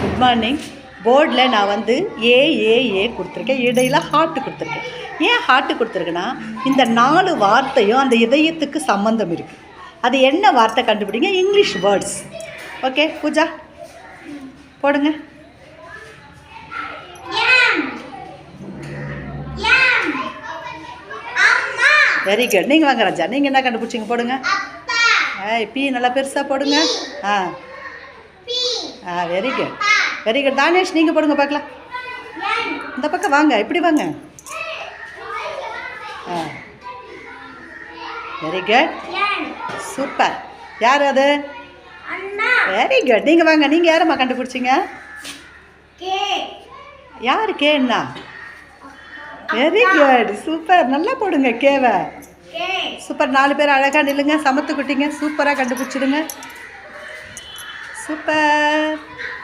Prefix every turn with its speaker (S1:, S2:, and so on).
S1: Good morning. போர்டில் நான் வந்து ஏ கொடுத்துருக்கேன், இடையில் ஹார்ட்டு கொடுத்துருக்கேன். ஏன் ஹார்ட்டு கொடுத்துருக்கேன்னா, இந்த 4 வார்த்தையும் அந்த இதயத்துக்கு சம்மந்தம் இருக்குது. அது என்ன வார்த்தை கண்டுபிடிங்க, இங்கிலீஷ் வேர்ட்ஸ். ஓகே பூஜா போடுங்க. Very good. நீங்கள் வாங்க ராஜா, நீங்கள் என்ன கண்டுபிடிச்சிங்க போடுங்க. பி நல்லா பெருசாக போடுங்க. Very good very good. Dhanesh நீங்கள் போடுங்க பார்க்கலாம். இந்த பக்கம் வாங்க, இப்படி வாங்க. Very good super. யார் அது? Very good. நீங்கள் வாங்க, நீங்கள் யாரம்மா கண்டுபிடிச்சிங்க? யார் கேன்னா? Very good super. நல்லா போடுங்க கேவை. சூப்பர். 4 பேர் அழகாக நில்லுங்க, சமத்து குட்டிங்க. சூப்பராக கண்டுபிடிச்சிடுங்க. சூப்பர்.